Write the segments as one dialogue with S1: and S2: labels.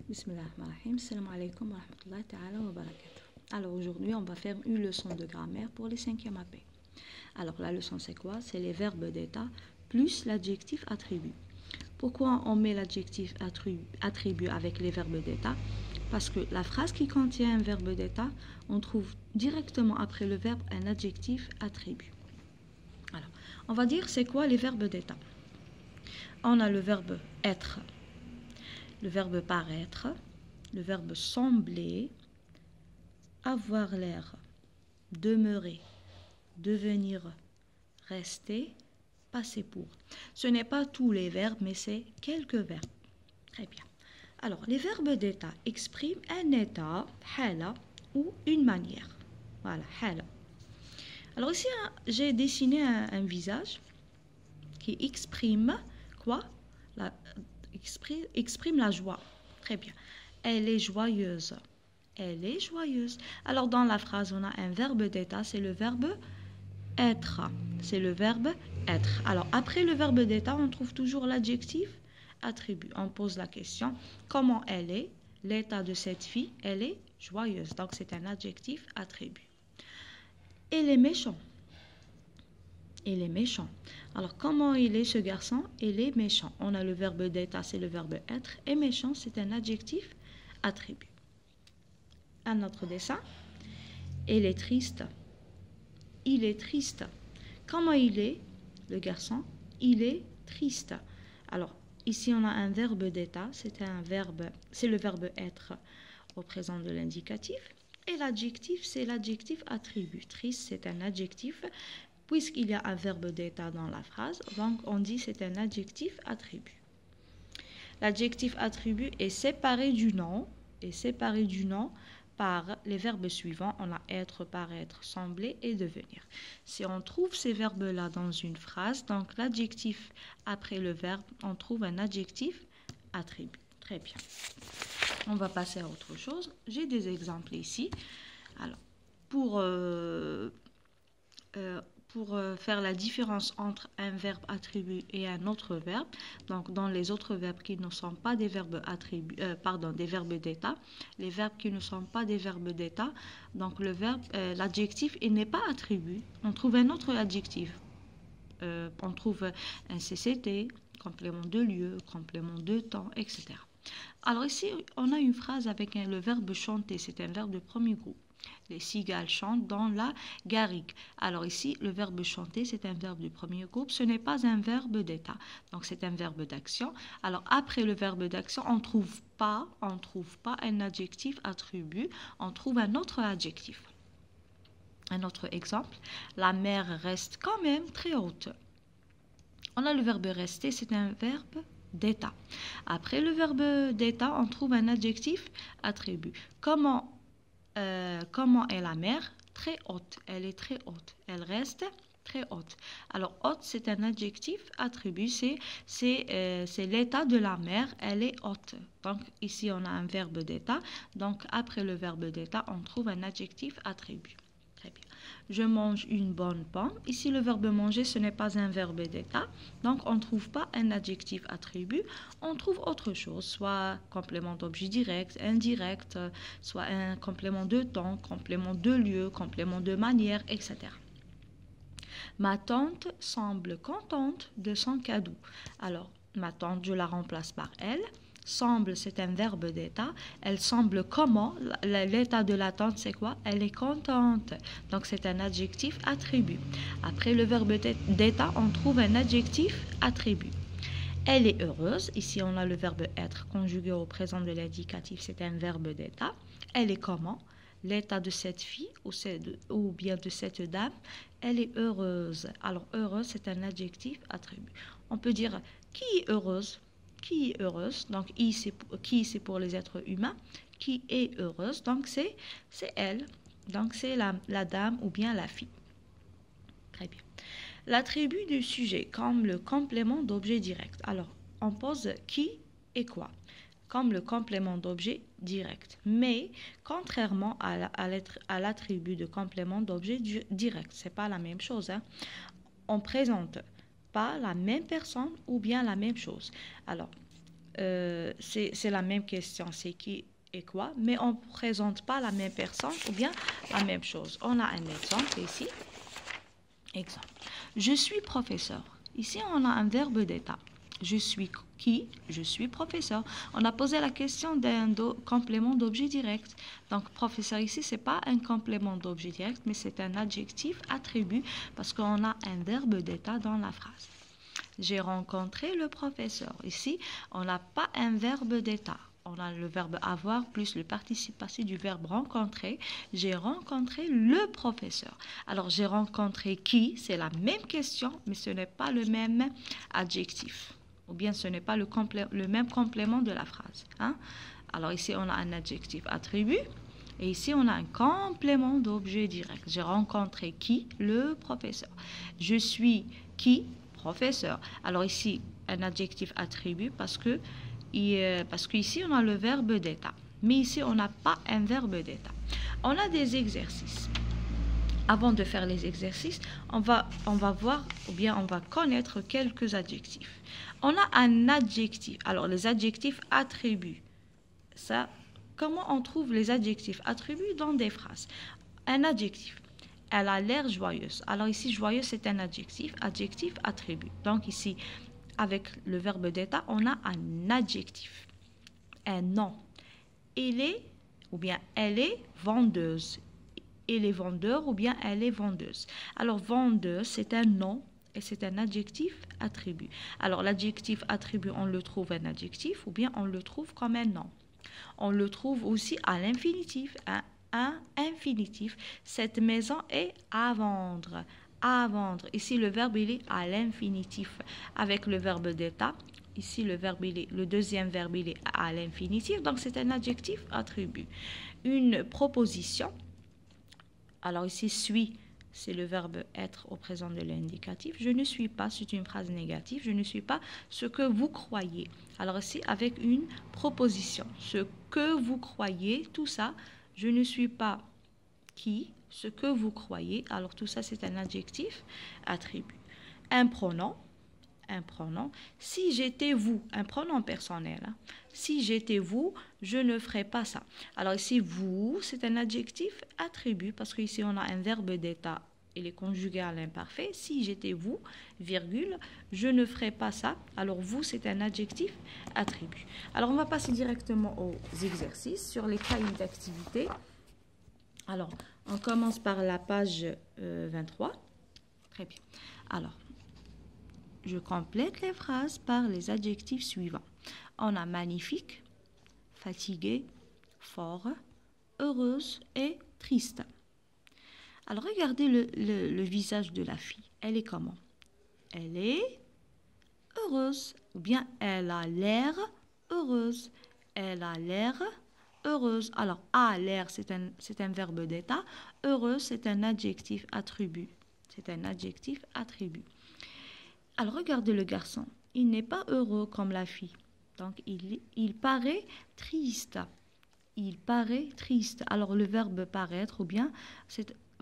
S1: Bismillahirrahmanirrahim. Salam alaikum wa rahmatullahi ta'ala wa barakatuh. Alors aujourd'hui, on va faire une leçon de grammaire pour les 5e AP. Alors la leçon c'est quoi? C'est les verbes d'état plus l'adjectif attribut. Pourquoi on met l'adjectif attribut avec les verbes d'état? Parce que la phrase qui contient un verbe d'état, on trouve directement après le verbe un adjectif attribut. Alors, on va dire c'est quoi les verbes d'état? On a le verbe être, le verbe paraître, le verbe sembler, avoir l'air, demeurer, devenir, rester, passer pour. Ce n'est pas tous les verbes, mais c'est quelques verbes. Très bien. Alors, les verbes d'état expriment un état, hala, ou une manière. Voilà, hala. Alors ici, j'ai dessiné un visage qui exprime quoi? Exprime la joie. Très bien. Elle est joyeuse. Elle est joyeuse. Alors dans la phrase, on a un verbe d'état, c'est le verbe être. C'est le verbe être. Alors après le verbe d'état, on trouve toujours l'adjectif attribut. On pose la question, comment elle est? L'état de cette fille, elle est joyeuse. Donc c'est un adjectif attribut. Elle est méchant. Il est méchant. Alors, comment il est ce garçon? Il est méchant. On a le verbe d'état, c'est le verbe être. Et méchant, c'est un adjectif attribut. Un autre dessin. Il est triste. Il est triste. Comment il est, le garçon? Il est triste. Alors, ici, on a un verbe d'état. C'est le verbe être au présent de l'indicatif. Et l'adjectif, c'est l'adjectif attribut. Triste, c'est un adjectif. Puisqu'il y a un verbe d'état dans la phrase, donc on dit c'est un adjectif attribut. L'adjectif attribut est séparé du nom par les verbes suivants. On a être, paraître, sembler et devenir. Si on trouve ces verbes-là dans une phrase, donc l'adjectif après le verbe, on trouve un adjectif attribut. Très bien. On va passer à autre chose. J'ai des exemples ici. Alors, pour faire la différence entre un verbe attribut et un autre verbe, donc dans les autres verbes qui ne sont pas des verbes des verbes d'état, les verbes qui ne sont pas des verbes d'état, donc l'adjectif il n'est pas attribut, on trouve un autre adjectif. On trouve un CCT, complément de lieu, complément de temps, etc. Alors ici, on a une phrase avec le verbe chanter, c'est un verbe de premier groupe. Les cigales chantent dans la garrigue. Alors ici, le verbe chanter, c'est un verbe du premier groupe. Ce n'est pas un verbe d'état. Donc c'est un verbe d'action. Alors après le verbe d'action, on ne trouve pas un adjectif attribut. On trouve un autre adjectif. Un autre exemple. La mer reste quand même très haute. On a le verbe rester, c'est un verbe d'état. Après le verbe d'état, on trouve un adjectif attribut. Comment est la mer? Très haute. Elle est très haute. Elle reste très haute. Alors, haute, c'est un adjectif attribut. C'est l'état de la mer. Elle est haute. Donc, ici, on a un verbe d'état. Donc, après le verbe d'état, on trouve un adjectif attribut. Très bien. Je mange une bonne pomme. Ici, le verbe manger, ce n'est pas un verbe d'état. Donc, on ne trouve pas un adjectif attribut. On trouve autre chose, soit complément d'objet direct, indirect, soit un complément de temps, complément de lieu, complément de manière, etc. Ma tante semble contente de son cadeau. Alors, ma tante, je la remplace par elle. Semble, c'est un verbe d'état. Elle semble comment? L'état de la tante, c'est quoi? Elle est contente. Donc, c'est un adjectif attribut. Après le verbe d'état, on trouve un adjectif attribut. Elle est heureuse. Ici, on a le verbe être conjugué au présent de l'indicatif. C'est un verbe d'état. Elle est comment? L'état de cette fille ou bien de cette dame, elle est heureuse. Alors, heureuse, c'est un adjectif attribut. On peut dire qui est heureuse? Qui est heureuse? Donc, qui c'est pour les êtres humains. Qui est heureuse? Donc, c'est elle. Donc, c'est la dame ou bien la fille. Très bien. L'attribut du sujet comme le complément d'objet direct. Alors, on pose qui et quoi comme le complément d'objet direct. Mais, contrairement à l'attribut de complément d'objet direct, ce n'est pas la même chose. On ne présente pas la même personne ou bien la même chose. Alors, c'est la même question, c'est qui et quoi, mais on ne présente pas la même personne ou bien la même chose. On a un exemple ici. Exemple. Je suis professeur. Ici, on a un verbe d'état. Je suis qui? Je suis professeur. On a posé la question d'un complément d'objet direct. Donc, professeur ici, ce n'est pas un complément d'objet direct, mais c'est un adjectif attribut parce qu'on a un verbe d'état dans la phrase. J'ai rencontré le professeur. Ici, on n'a pas un verbe d'état. On a le verbe avoir plus le participe passé du verbe rencontrer. J'ai rencontré le professeur. Alors, j'ai rencontré qui? C'est la même question, mais ce n'est pas le même adjectif. Ou bien ce n'est pas le même complément de la phrase. Hein? Alors, ici, on a un adjectif attribut. Et ici, on a un complément d'objet direct. J'ai rencontré qui? Le professeur. Je suis qui? Professeur. Alors ici, un adjectif attribut parce que ici, on a le verbe d'état. Mais ici, on n'a pas un verbe d'état. On a des exercices. Avant de faire les exercices, on va voir ou bien on va connaître quelques adjectifs. On a un adjectif. Alors, les adjectifs attributs. Ça, comment on trouve les adjectifs attributs dans des phrases? Un adjectif. Elle a l'air joyeuse. Alors ici, joyeuse, c'est un adjectif attribut. Donc ici, avec le verbe d'état, on a un adjectif, un nom. Il est, ou bien elle est vendeuse. Il est vendeur, ou bien elle est vendeuse. Alors, vendeuse, c'est un nom et c'est un adjectif attribut. Alors, l'adjectif attribut, on le trouve un adjectif, ou bien on le trouve comme un nom. On le trouve aussi à l'infinitif, un infinitif. Cette maison est à vendre. À vendre. Ici, le verbe, il est à l'infinitif. Avec le verbe d'état, ici, le deuxième verbe, il est à l'infinitif. Donc, c'est un adjectif attribut. Une proposition. Alors, ici, suis, c'est le verbe être au présent de l'indicatif. Je ne suis pas, c'est une phrase négative. Je ne suis pas ce que vous croyez. Alors, ici, avec une proposition. Ce que vous croyez, tout ça, je ne suis pas qui, ce que vous croyez. Alors, tout ça, c'est un adjectif attribut. Un pronom. Si j'étais vous, un pronom personnel. Hein. Si j'étais vous, je ne ferais pas ça. Alors ici, vous, c'est un adjectif attribut parce qu'ici, on a un verbe d'état. Il est conjugué à l'imparfait. Si j'étais vous, virgule, je ne ferais pas ça. Alors vous, c'est un adjectif attribut. Alors on va passer directement aux exercices sur les cahiers d'activité. Alors, on commence par la page 23. Très bien. Alors, je complète les phrases par les adjectifs suivants. On a magnifique, fatigué, fort, heureuse et triste. Alors, regardez le visage de la fille. Elle est comment? Elle est heureuse. Ou bien, elle a l'air heureuse. Elle a l'air heureuse. Alors, a l'air, c'est un verbe d'état. Heureuse, c'est un adjectif attribut. C'est un adjectif attribut. Alors, regardez le garçon. Il n'est pas heureux comme la fille. Donc, il paraît triste. Il paraît triste. Alors, le verbe paraître, ou bien,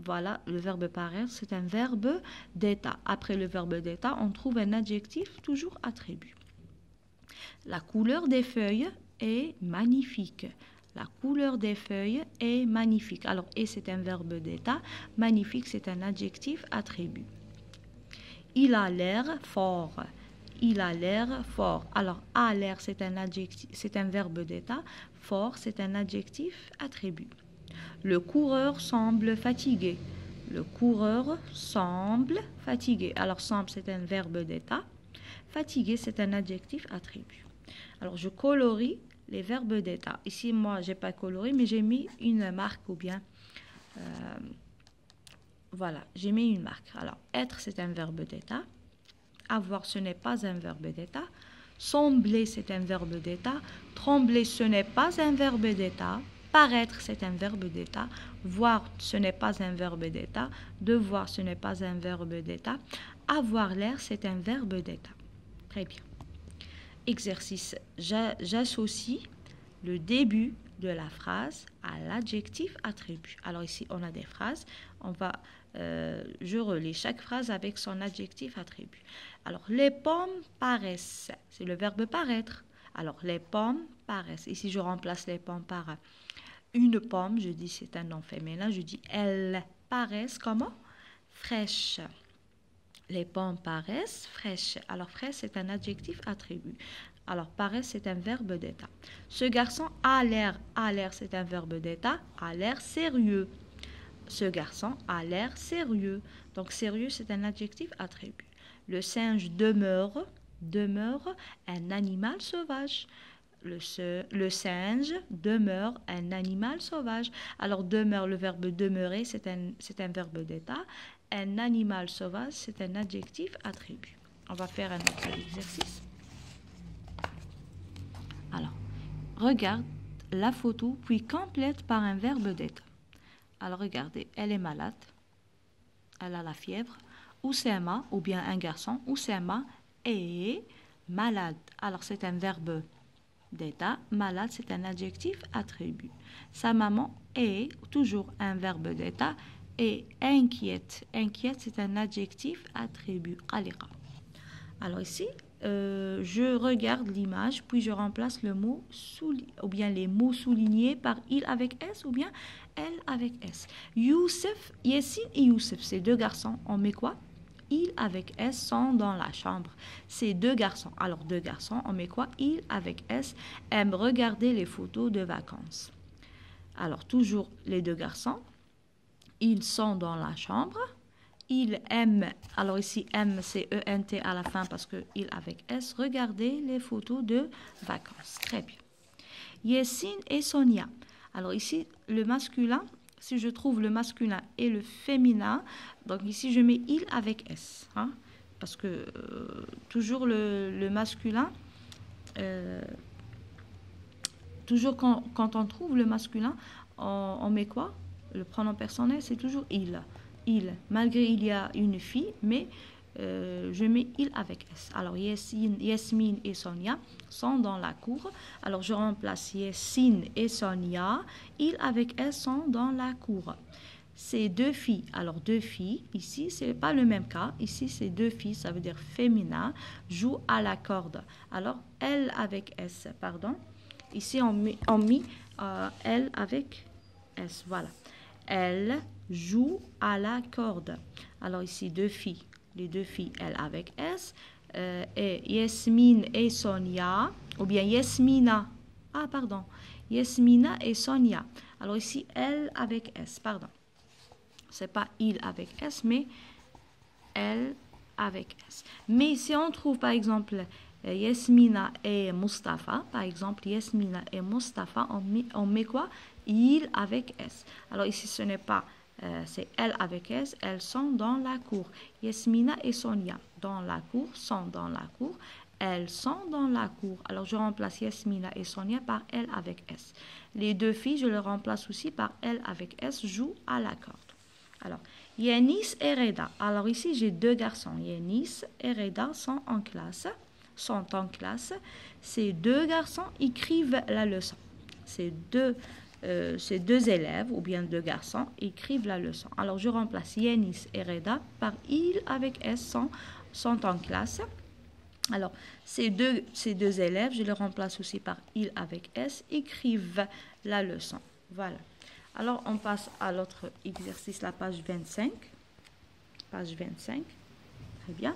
S1: voilà, le verbe paraître, c'est un verbe d'état. Après le verbe d'état, on trouve un adjectif toujours attribut. La couleur des feuilles est magnifique. La couleur des feuilles est magnifique. Alors, et c'est un verbe d'état. Magnifique, c'est un adjectif attribut. Il a l'air fort. Il a l'air fort. Alors, a l'air, c'est un adjectif, c'est un verbe d'état. Fort, c'est un adjectif attribut. Le coureur semble fatigué. Le coureur semble fatigué. Alors, semble, c'est un verbe d'état. Fatigué, c'est un adjectif attribut. Alors, je colorie les verbes d'état. Ici, moi, je n'ai pas coloré, mais j'ai mis une marque ou bien... voilà, j'ai mis une marque. Alors, être, c'est un verbe d'état. Avoir, ce n'est pas un verbe d'état. Sembler, c'est un verbe d'état. Trembler, ce n'est pas un verbe d'état. Paraître, c'est un verbe d'état. Voir, ce n'est pas un verbe d'état. Devoir, ce n'est pas un verbe d'état. Avoir l'air, c'est un verbe d'état. Très bien. Exercice. J'associe le début de la phrase à l'adjectif attribut. Alors ici, on a des phrases. Je relis chaque phrase avec son adjectif attribut. Alors, les pommes paraissent. C'est le verbe paraître. Alors, les pommes paraissent. Ici, je remplace les pommes par une pomme. Je dis c'est un nom féminin. Je dis elles paraissent comment? Fraîches. Les pommes paraissent fraîches. Alors, fraîche, c'est un adjectif attribut. Alors, paraître, c'est un verbe d'état. Ce garçon a l'air. A l'air, c'est un verbe d'état. A l'air sérieux. Ce garçon a l'air sérieux. Donc, sérieux, c'est un adjectif attribut. Le singe demeure. Demeure un animal sauvage. Le singe demeure un animal sauvage. Alors, demeure, le verbe demeurer, c'est un verbe d'état. Un animal sauvage, c'est un adjectif attribut. On va faire un autre exercice. Alors, regarde la photo, puis complète par un verbe d'état. Alors, regardez, elle est malade, elle a la fièvre. Oussama, ou bien un garçon, Oussama est malade. Alors, c'est un verbe d'état. Malade, c'est un adjectif attribut. Sa maman est toujours un verbe d'état. Et inquiète. Inquiète, c'est un adjectif attribut. Alors ici, je regarde l'image, puis je remplace le mot ou bien les mots soulignés par il avec S ou bien elle avec S. Youssef, Yassine et Youssef, ces deux garçons, on met quoi? Il avec S sont dans la chambre. Ces deux garçons, alors deux garçons, on met quoi? Il avec S aiment regarder les photos de vacances. Alors toujours les deux garçons. Ils sont dans la chambre. Ils aiment, alors ici aiment c'est E-N-T à la fin parce que il avec S, regardez les photos de vacances. Très bien. Yessine et Sonia. Alors ici, le masculin, si je trouve le masculin et le féminin, donc ici je mets il avec S. Hein, parce que toujours le masculin, toujours quand on trouve le masculin, on met quoi? Le pronom personnel, c'est toujours il. Il. Malgré il y a une fille, mais je mets il avec S. Alors, Yasmine et Sonia sont dans la cour. Alors, je remplace Yasmine et Sonia. Il avec S sont dans la cour. Ces deux filles. Alors, deux filles. Ici, ce n'est pas le même cas. Ici, c'est deux filles, ça veut dire féminin, jouent à la corde. Alors, elle avec S, pardon. Ici, on met elle avec S. Voilà. Elle joue à la corde. Alors ici, deux filles. Les deux filles, elle avec S. Et Yasmine et Sonia. Ou bien Yasmina. Ah, pardon. Yasmina et Sonia. Alors ici, elle avec S. Pardon. C'est pas il avec S, mais elle avec S. Mais si on trouve, par exemple, Yasmina et Mustafa, par exemple, Yasmina et Mustafa, on met quoi? Il avec S. Alors ici, ce n'est pas, c'est elle avec S, elles sont dans la cour. Yasmina et Sonia dans la cour, sont dans la cour, elles sont dans la cour. Alors je remplace Yasmina et Sonia par elle avec S. Les deux filles, je les remplace aussi par elle avec S, jouent à la corde. Alors, Yanis et Reda. Alors ici, j'ai deux garçons. Yanis et Reda sont en classe. Ces deux garçons écrivent la leçon. Ces deux élèves, ou bien deux garçons, écrivent la leçon. Alors, je remplace Yanis et Reda par il avec S sont en classe. Alors, ces deux élèves, je les remplace aussi par il avec S, écrivent la leçon. Voilà. Alors, on passe à l'autre exercice, la page 25. Page 25. Très bien.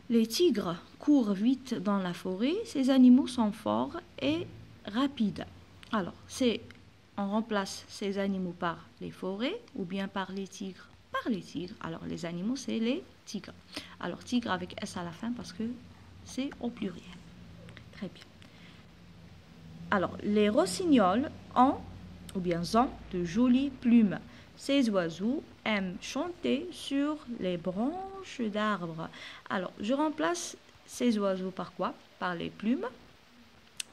S1: Les tigres courent vite dans la forêt. Ces animaux sont forts et rapides. Alors, on remplace ces animaux par les forêts ou bien par les tigres. Par les tigres. Alors, les animaux, c'est les tigres. Alors, tigre avec S à la fin parce que c'est au pluriel. Très bien. Alors, les rossignols ont de jolies plumes. Ces oiseaux aiment chanter sur les branches d'arbres. Alors, je remplace ces oiseaux par quoi? Par les plumes,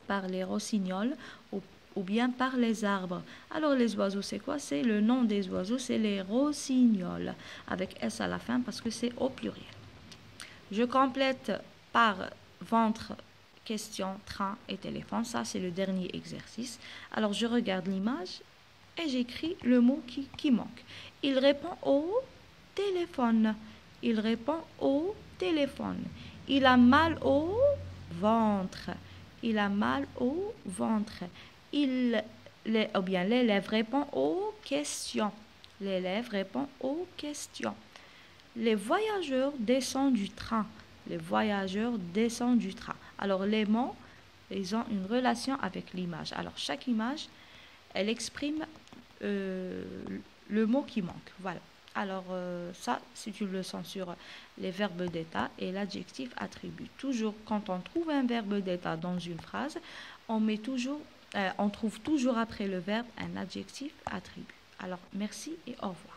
S1: par les rossignols ou bien par les arbres. Alors, les oiseaux, c'est quoi? C'est le nom des oiseaux, c'est les rossignols, avec S à la fin parce que c'est au pluriel. Je complète par ventre, question, train et téléphone. Ça, c'est le dernier exercice. Alors, je regarde l'image et j'écris le mot qui manque. Il répond au téléphone. Il répond au téléphone. Il a mal au ventre. Il a mal au ventre. Ou bien l'élève répond aux questions. L'élève répond aux questions. Les voyageurs descendent du train. Les voyageurs descendent du train. Alors les mots, ils ont une relation avec l'image. Alors chaque image, elle exprime le mot qui manque. Voilà. Alors ça, c'est une leçon sur les verbes d'état et l'adjectif attribut. Toujours, quand on trouve un verbe d'état dans une phrase, on trouve toujours après le verbe un adjectif attribut. Alors merci et au revoir.